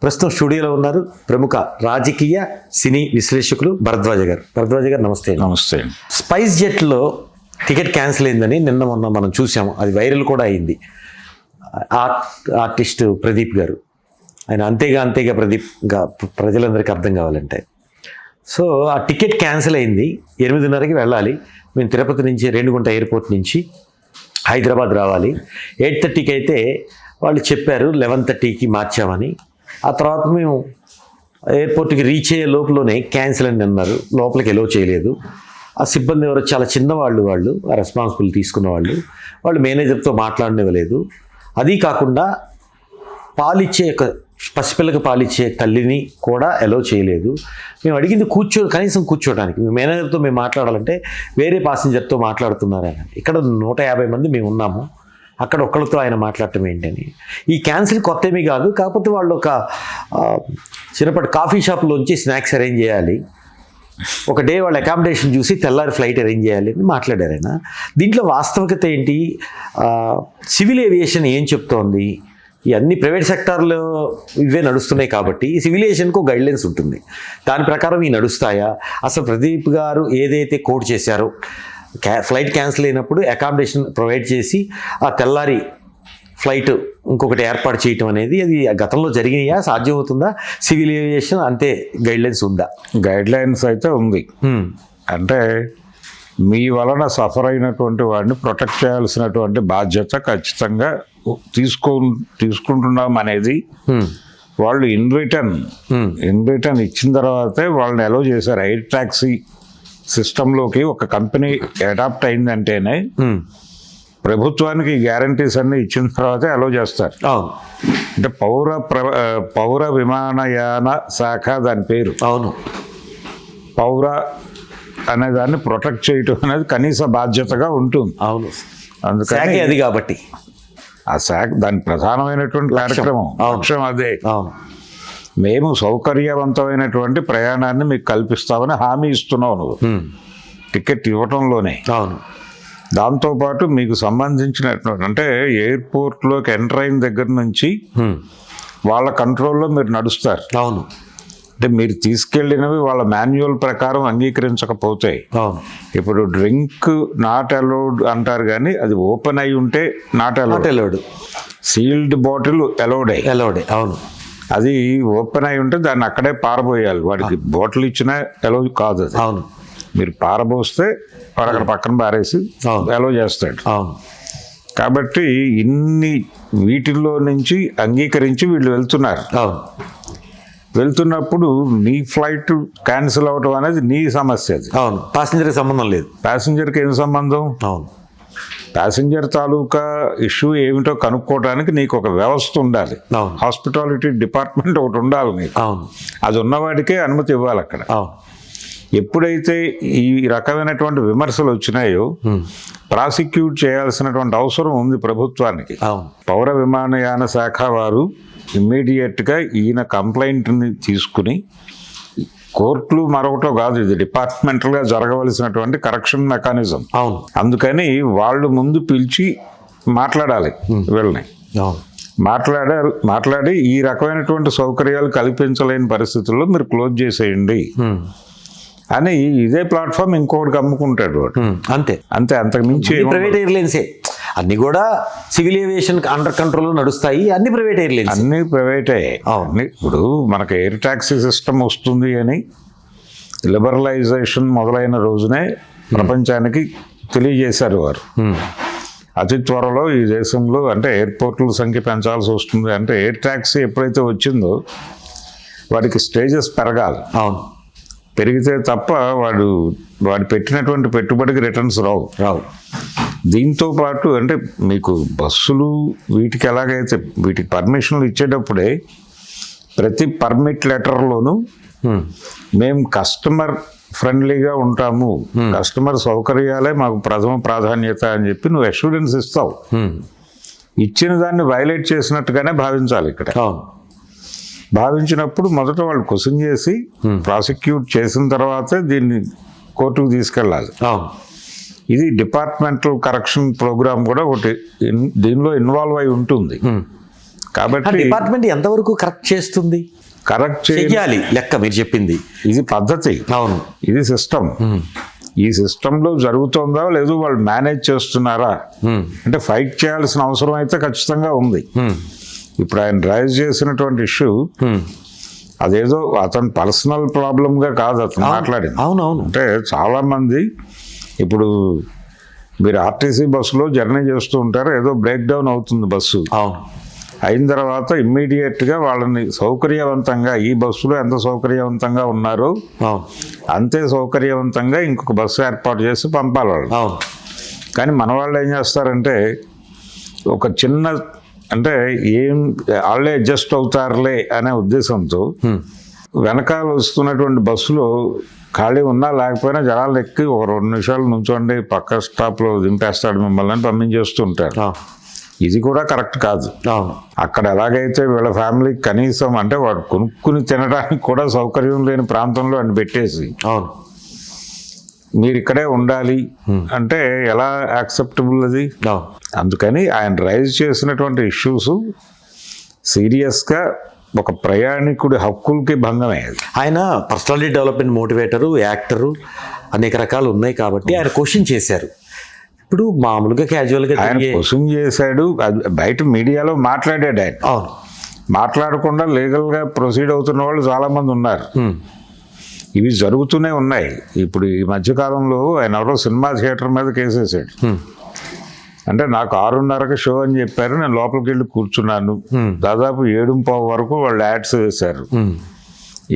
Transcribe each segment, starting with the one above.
ప్రస్తుతం స్టూడియోలో ఉన్నారు ప్రముఖ రాజకీయ సినీ విశ్లేషకులు భరద్వాజ గారు. భరద్వాజ గారు నమస్తే. నమస్తే. స్పైస్ జెట్లో టికెట్ క్యాన్సిల్ అయిందని నిన్న మొన్న మనం చూసాము, అది వైరల్ కూడా అయింది. ఆర్టిస్ట్ ప్రదీప్ గారు, ఆయన అంతేగా ప్రదీప్గా ప్రజలందరికీ అర్థం కావాలంటే. సో ఆ టికెట్ క్యాన్సిల్ అయింది. 8:30కి వెళ్ళాలి. మేము తిరుపతి నుంచి రేణిగుంట ఎయిర్పోర్ట్ నుంచి హైదరాబాద్ రావాలి. 8:30కి అయితే వాళ్ళు చెప్పారు 11:30కి మార్చామని. ఆ తర్వాత మేము ఎయిర్పోర్ట్కి రీచ్ అయ్యే లోపలనే క్యాన్సిల్ అని అన్నారు. లోపలికి ఎలో చేయలేదు. ఆ సిబ్బంది ఎవరో చాలా చిన్నవాళ్ళు, వాళ్ళు ఆ రెస్పాన్సిబిలిటీ తీసుకున్న వాళ్ళు మేనేజర్తో మాట్లాడనివ్వలేదు. అది కాకుండా పాలిచ్చే పసిపిల్లకి పాలిచ్చే తల్లిని కూడా ఎలో చేయలేదు. మేము అడిగింది కనీసం కూర్చోడానికి. మీ మేనేజర్తో మేము మాట్లాడాలంటే వేరే పాసింజర్తో మాట్లాడుతున్నారని. ఇక్కడ 150 మంది మేము ఉన్నాము, అక్కడ ఒక్కళ్ళతో ఆయన మాట్లాడటం ఏంటని. ఈ క్యాన్సిల్ కొత్త ఏమీ కాదు, కాకపోతే వాళ్ళు ఒక చిన్నప్పటి కాఫీ షాప్లోంచి స్నాక్స్ అరేంజ్ చేయాలి, ఒక డే వాళ్ళ అకామిడేషన్ చూసి తెల్లారి ఫ్లైట్ అరేంజ్ చేయాలి అని మాట్లాడారు ఆయన. దీంట్లో వాస్తవికత ఏంటి? సివిల్ ఏవియేషన్ ఏం చెప్తోంది? ఈ అన్ని ప్రైవేట్ సెక్టార్లో ఇవే నడుస్తున్నాయి కాబట్టి ఈ సివిల్ ఏవియేషన్కు గైడ్లైన్స్ ఉంటుంది. దాని ప్రకారం ఇవి నడుస్తాయా? అసలు ప్రదీప్ గారు ఏదైతే కోడ్ చేశారో, ఫ్లైట్ క్యాన్సిల్ అయినప్పుడు అకామిడేషన్ ప్రొవైడ్ చేసి ఆ తెల్లారి ఫ్లైట్ ఇంకొకటి ఏర్పాటు చేయటం అనేది, అది గతంలో జరిగినాయా? సాధ్యమవుతుందా? సివిల్ ఏవియేషన్ అంతే గైడ్లైన్స్ ఉందా? గైడ్లైన్స్ అయితే ఉంది. అంటే మీ వలన సఫర్ అయినటువంటి వాడిని ప్రొటెక్ట్ చేయాల్సినటువంటి బాధ్యత ఖచ్చితంగా తీసుకుంటున్నాం అనేది వాళ్ళు ఇన్ రిటర్న్ ఇచ్చిన తర్వాతే వాళ్ళని అలో చేశారు. ఎయిర్ టాక్సీ సిస్టంలోకి ఒక కంపెనీ అడాప్ట్ అయిందంటేనే ప్రభుత్వానికి గ్యారంటీస్ అన్ని ఇచ్చిన తర్వాతే అలో చేస్తారు. అంటే పౌర విమానయాన శాఖ దాని పేరు. అవును. పౌర అనే దాన్ని ప్రొటెక్ట్ చేయటం అనేది కనీస బాధ్యతగా ఉంటుంది. అవును. అందుకని అది కాబట్టి ఆ శాఖ దాని ప్రధానమైనటువంటి కార్యక్రమం లక్ష్యం అదే. అవును. మేము సౌకర్యవంతమైన ప్రయాణాన్ని మీకు కల్పిస్తామని హామీ ఇస్తున్నావు నువ్వు టికెట్ ఇవ్వటంలోనే. అవును. దాంతోపాటు మీకు సంబంధించినటువంటి అంటే ఎయిర్పోర్ట్లోకి ఎంటర్ అయిన దగ్గర నుంచి వాళ్ళ కంట్రోల్లో మీరు నడుస్తారు. అవును. అంటే మీరు తీసుకెళ్ళినవి వాళ్ళ మాన్యువల్ ప్రకారం అంగీకరించకపోతే, ఇప్పుడు డ్రింక్ నాట్ అలౌడ్ అంటారు కానీ అది ఓపెన్ అయి ఉంటే నాట్ అలౌడ్. సీల్డ్ బాటిల్ అలౌడే. అవును. అది ఓపెన్ అయి ఉంటే దాన్ని అక్కడే పారబోయాలి. వాడికి బాటిల్ ఇచ్చినా అలౌ కాదు అది. అవును. మీరు పారబోస్తే వాడు అక్కడ పక్కన పారేసి అలౌ చేస్తాడు. అవును. కాబట్టి ఇన్ని వీటిల్లో నుంచి అంగీకరించి వీళ్ళు వెళ్తున్నారు. అవును. వెళ్తున్నప్పుడు నీ ఫ్లైట్ క్యాన్సిల్ అవటం అనేది నీ సమస్య. అది అవును. ప్యాసింజర్కి సంబంధం లేదు. ప్యాసింజర్కి ఏం సంబంధం? అవును. ప్యాసింజర్ తాలూకా ఇష్యూ ఏమిటో కనుక్కోవడానికి నీకు ఒక వ్యవస్థ ఉండాలి. హాస్పిటాలిటీ డిపార్ట్మెంట్ ఒకటి ఉండాలి నీకు. అవును. అది ఉన్నవాడికే అనుమతి ఇవ్వాలి అక్కడ. ఎప్పుడైతే ఈ రకమైనటువంటి విమర్శలు వచ్చినాయో ప్రాసిక్యూట్ చేయాల్సినటువంటి అవసరం ఉంది ప్రభుత్వానికి. పౌర విమానయాన శాఖ వారు ఇమ్మీడియట్గా ఈయన కంప్లైంట్ని తీసుకుని, కోర్టులు మరొకటో కాదు, ఇది డిపార్ట్మెంటల్గా జరగవలసినటువంటి కరెక్షన్ మెకానిజం. అవును. అందుకని వాళ్ళు ముందు పిలిచి మాట్లాడాలి వీళ్ళని. మాట్లాడి ఈ రకమైనటువంటి సౌకర్యాలు కల్పించలేని పరిస్థితుల్లో మీరు క్లోజ్ చేసేయండి అని ఇదే ప్లాట్ఫామ్ ఇంకొకటికి అమ్ముకుంటాడు వాడు. అంతే. అంతకు మించి ప్రైవేట్ ఎయిర్లైన్సే అన్ని కూడా సివిల్ ఏవియేషన్ అండర్ కంట్రోల్లో నడుస్తాయి. అన్ని ప్రైవేట్ ఎయిర్లైన్స్, అన్ని ప్రైవేటే. ఇప్పుడు మనకు ఎయిర్ టాక్సీ సిస్టమ్ వస్తుంది అని లిబరలైజేషన్ మొదలైన రోజునే ప్రపంచానికి తెలియజేశారు వారు. అతి త్వరలో ఈ దేశంలో అంటే ఎయిర్పోర్ట్ల సంఖ్య పెంచాల్సి వస్తుంది. అంటే ఎయిర్ టాక్సీ ఎప్పుడైతే వచ్చిందో వాడికి స్టేజెస్ పెరగాలి. అవును. పెరిగితే తప్ప వాడు పెట్టినటువంటి పెట్టుబడికి రిటర్న్స్ రావు. దీంతో పాటు అంటే మీకు బస్సులు వీటికి ఎలాగైతే వీటికి పర్మిషన్లు ఇచ్చేటప్పుడే ప్రతి పర్మిట్ లెటర్లోనూ మేము కస్టమర్ ఫ్రెండ్లీగా ఉంటాము, కస్టమర్ సౌకర్యాలే మాకు ప్రథమ ప్రాధాన్యత అని చెప్పి నువ్వు అష్యూరెన్స్ ఇస్తావు. ఇచ్చిన దాన్ని వైలేట్ చేసినట్టుగానే భావించాలి ఇక్కడ. భావించినప్పుడు మొదట వాళ్ళు క్వశ్చన్ చేసి ప్రాసిక్యూట్ చేసిన తర్వాతే దీన్ని కోర్టుకు తీసుకెళ్ళాలి. ఇది డిపార్ట్మెంటల్ కరెక్షన్ ప్రోగ్రామ్ కూడా ఒకటి దీనిలో ఇన్వాల్వ్ అయి ఉంటుంది. కాబట్టి డిపార్ట్మెంట్ ఎంతవరకు కరెక్ట్ చేస్తుంది? కరెక్ట్ చెయ్యాలి లెక్క మీరు చెప్పింది. ఇది పద్ధతి, అవును. ఇది సిస్టమ్. ఈ సిస్టంలో జరుగుతుందా లేదు వాళ్ళు మేనేజ్ చేస్తున్నారా అంటే ఫైట్ చేయాల్సిన అవసరం అయితే ఖచ్చితంగా ఉంది. ఇప్పుడు ఆయన రైజ్ చేసినటువంటి ఇష్యూ అదేదో అతను పర్సనల్ ప్రాబ్లంగా కాదు అతను మాట్లాడింది. అవునవును. అంటే చాలా మంది ఇప్పుడు మీరు ఆర్టీసీ బస్సులో జర్నీ చేస్తూ ఉంటారు, ఏదో బ్రేక్ డౌన్ అవుతుంది బస్సు. అవును. అయిన తర్వాత ఇమ్మీడియట్గా వాళ్ళని సౌకర్యవంతంగా, ఈ బస్సులో ఎంత సౌకర్యవంతంగా ఉన్నారో అంతే సౌకర్యవంతంగా ఇంకొక బస్సు ఏర్పాటు చేసి పంపాలి వాళ్ళు. కానీ మన వాళ్ళు ఏం చేస్తారంటే ఒక చిన్న అంటే ఏం వాళ్ళే అడ్జస్ట్ అవుతారులే అనే ఉద్దేశంతో వెనకాల వస్తున్నటువంటి బస్సులో ఖాళీ ఉన్నా లేకపోయినా జనాలు ఎక్కి ఒక 2 నిమిషాలు నుంచోండి పక్క స్టాప్లో దింపేస్తాడు మిమ్మల్ని అని పంపించేస్తూ ఉంటారు. ఇది కూడా కరెక్ట్ కాదు. అక్కడ ఎలాగైతే వీళ్ళ ఫ్యామిలీ కనీసం అంటే వాడు కొనుక్కుని తినడానికి కూడా సౌకర్యం లేని ప్రాంతంలో అని పెట్టేసి మీరు ఇక్కడే ఉండాలి అంటే ఎలా యాక్సెప్టబుల్ అది? అందుకని ఆయన రైజ్ చేసినటువంటి ఇష్యూస్ సీరియస్గా ఒక ప్రయాణికుడి హక్కులకి భంగమే. ఆయన పర్సనాలిటీ డెవలప్మెంట్ మోటివేటరు, యాక్టరు, అనేక రకాలు ఉన్నాయి కాబట్టి ఆయన క్వశ్చన్ చేశారు. ఇప్పుడు మామూలుగా క్యాజువల్గా ఆయన క్వశ్చన్ చేశాడు, బయట మీడియాలో మాట్లాడాడు ఆయన. మాట్లాడకుండా లీగల్గా ప్రొసీడ్ అవుతున్న వాళ్ళు చాలామంది ఉన్నారు. ఇవి జరుగుతూనే ఉన్నాయి. ఇప్పుడు ఈ మధ్యకాలంలో ఆయన ఎవరో సినిమా థియేటర్ మీద కేసేసాడు. అంటే నాకు 6:30కి షో అని చెప్పారు, నేను లోపలికి వెళ్ళి కూర్చున్నాను. దాదాపు 7:15 వరకు వాళ్ళు యాడ్స్ వేశారు.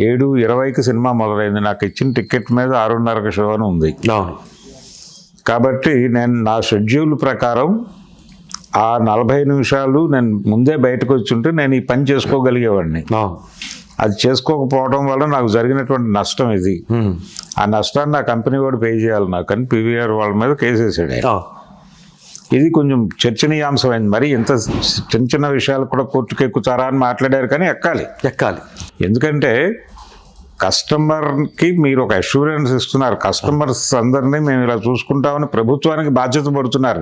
7:20కి సినిమా మొదలైంది. నాకు ఇచ్చిన టికెట్ మీద 6:30కి షో అని ఉంది. కాబట్టి నేను నా షెడ్యూల్ ప్రకారం ఆ 40 నిమిషాలు నేను ముందే బయటకు వచ్చి ఉంటే నేను ఈ పని చేసుకోగలిగేవాడిని. అది చేసుకోకపోవడం వల్ల నాకు జరిగినటువంటి నష్టం ఇది. ఆ నష్టాన్ని నా కంపెనీ వాడు పే చేయాలి నాకు అని పీవీఆర్ వాళ్ళ మీద కేసేసాడు. ఇది కొంచెం చర్చనీయాంశమైంది. మరి ఇంత చిన్న చిన్న విషయాలు కూడా కోర్టుకు ఎక్కుతారా అని మాట్లాడారు. కానీ ఎక్కాలి. ఎందుకంటే కస్టమర్కి మీరు ఒక అష్యూరెన్స్ ఇస్తున్నారు. కస్టమర్స్ అందరినీ మేము ఇలా చూసుకుంటామని ప్రభుత్వానికి బాధ్యత పడుతున్నారు.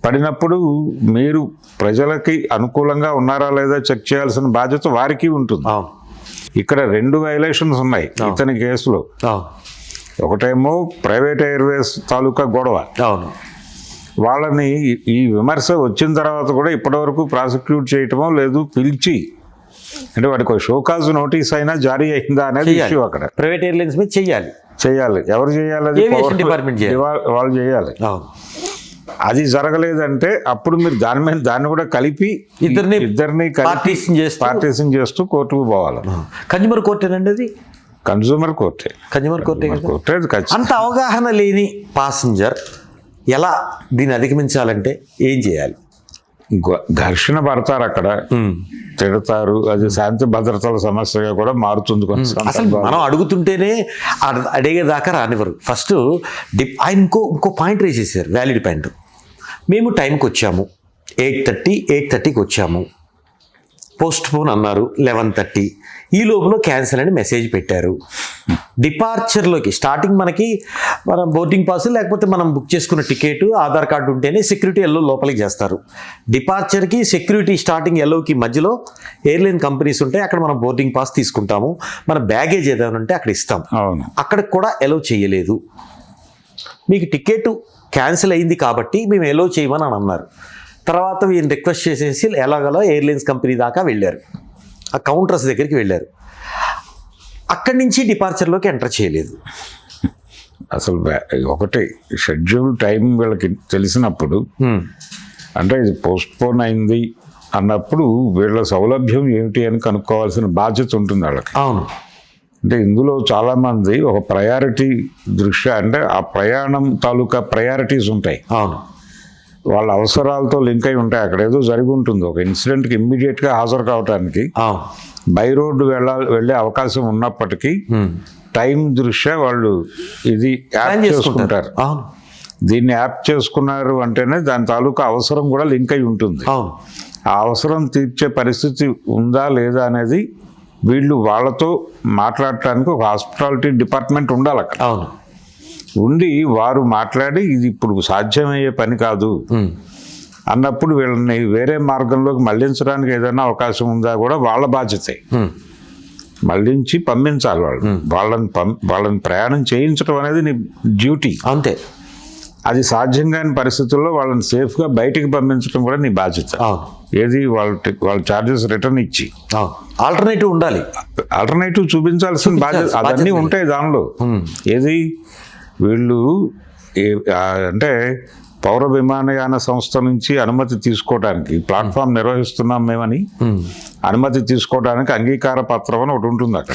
పడినప్పుడు మీరు ప్రజలకి అనుకూలంగా ఉన్నారా లేదా చెక్ చేయాల్సిన బాధ్యత వారికి ఉంటుంది. ఇక్కడ 2 వైలేషన్స్ ఉన్నాయి ఇతని కేసులో. ఒకటేమో ప్రైవేట్ ఎయిర్వేస్ తాలూకా గొడవ. వాళ్ళని ఈ విమర్శ వచ్చిన తర్వాత కూడా ఇప్పటివరకు ప్రాసిక్యూట్ చేయటమో లేదు, పిలిచి అంటే వాడికి ఒక షోకాజ్ నోటీస్ అయినా జారీ అయిందా అనేది ఇష్యూ. అక్కడ ప్రైవేట్ ఎయిర్లైన్స్ మీద చేయాలి. ఎవరు చేయాలి? అది డిపార్ట్మెంట్ వాళ్ళు చేయాలి. అది జరగలేదంటే అప్పుడు మీరు దాన్ని కూడా కలిపి ఇద్దరిని పార్టీషన్ చేస్తూ కోర్టుకు పోవాలి. కన్జ్యూమర్ కోర్టేనండి అది. కన్జ్యూమర్ కోర్టే. అంత అవగాహన లేని పాసింజర్ ఎలా దీన్ని అధిగమించాలంటే ఏం చేయాలి? ఘర్షణ పడతారు, అక్కడ తిడతారు. అది శాంతి భద్రతల సమస్యగా కూడా మారుతుంది. అసలు మనం అడుగుతుంటేనే అడిగేదాకా రానివ్వరు. ఫస్ట్ ఆయన ఇంకో పాయింట్ రేస్ చేశారు, వ్యాలిడ్ పాయింట్. మేము టైంకి వచ్చాము, 8:30కి వచ్చాము, పోస్ట్ పోన్ అన్నారు 11:30, ఈ లోపల క్యాన్సిల్ అని మెసేజ్ పెట్టారు. డిపార్చర్లోకి స్టార్టింగ్ మనకి మన బోర్డింగ్ పాస్ లేకపోతే మనం బుక్ చేసుకున్న టికెట్, ఆధార్ కార్డు ఉంటేనే సెక్యూరిటీ ఎల్లో లోపలికి చేస్తారు. డిపార్చర్కి సెక్యూరిటీ స్టార్టింగ్ ఎల్లోకి మధ్యలో ఎయిర్లైన్ కంపెనీస్ ఉంటాయి, అక్కడ మనం బోర్డింగ్ పాస్ తీసుకుంటాము. మన బ్యాగేజ్ ఏదైనా ఉంటే అక్కడ ఇస్తాం. అక్కడికి కూడా ఎలో చేయలేదు. మీకు టికెట్ క్యాన్సిల్ అయింది కాబట్టి మేము ఎలో చేయమని అని అన్నారు. తర్వాత వీళ్ళు రిక్వెస్ట్ చేసేసి ఎలాగలా ఎయిర్లైన్స్ కంపెనీ దాకా వెళ్ళారు, ఆ కౌంటర్స్ దగ్గరికి వెళ్ళారు. అక్కడి నుంచి డిపార్చర్లోకి ఎంటర్ చేయలేదు. అసలు ఒకటి షెడ్యూల్ టైం వీళ్ళకి తెలిసినప్పుడు అంటే ఇది పోస్ట్ పోన్ అయింది అన్నప్పుడు వీళ్ళ సౌలభ్యం ఏమిటి అని కనుక్కోవాల్సిన బాధ్యత ఉంటుంది వాళ్ళకి. అవును. అంటే ఇందులో చాలామంది ఒక ప్రయారిటీ దృష్ట్యా అంటే ఆ ప్రయాణం తాలూకా ప్రయారిటీస్ ఉంటాయి. అవును. వాళ్ళ అవసరాలతో లింక్ అయి ఉంటాయి. అక్కడ ఏదో జరిగి ఉంటుంది, ఒక ఇన్సిడెంట్కి ఇమ్మీడియట్గా హాజరు కావడానికి బై రోడ్డు వెళ్ళే అవకాశం ఉన్నప్పటికీ టైం దృష్ట్యా వాళ్ళు ఇది యాప్ చేసుకుంటారు. దీన్ని యాప్ చేసుకున్నారు అంటేనే దాని తాలూకా అవసరం కూడా లింక్ అయి ఉంటుంది. ఆ అవసరం తీర్చే పరిస్థితి ఉందా లేదా అనేది వీళ్ళు వాళ్ళతో మాట్లాడటానికి ఒక హాస్పిటాలిటీ డిపార్ట్మెంట్ ఉండాలి అక్కడ. ఉండి వారు మాట్లాడి ఇది ఇప్పుడు సాధ్యమయ్యే పని కాదు, అన్నప్పుడు వీళ్ళని వేరే మార్గంలోకి మళ్లించడానికి ఏదైనా అవకాశం ఉందా కూడా వాళ్ళ బాధ్యతే. మళ్లించి పంపించాలి వాళ్ళని ప్రయాణం చేయించడం అనేది నీ డ్యూటీ. అంతే. అది సాధ్యం కాని పరిస్థితుల్లో వాళ్ళని సేఫ్గా బయటికి పంపించడం కూడా నీ బాధ్యత. ఏది వాళ్ళ ఛార్జెస్ రిటర్న్ ఇచ్చి ఆల్టర్నేటివ్ ఉండాలి, ఆల్టర్నేటివ్ చూపించాల్సిన బాధ్యత అవన్నీ ఉంటాయి దానిలో. ఏది వీళ్ళు అంటే పౌర విమానయాన సంస్థ నుంచి అనుమతి తీసుకోవడానికి ప్లాట్ఫామ్ నిర్వహిస్తున్నాం మేమని అనుమతి తీసుకోవడానికి అంగీకార పత్రం అని ఒకటి ఉంటుంది అక్కడ.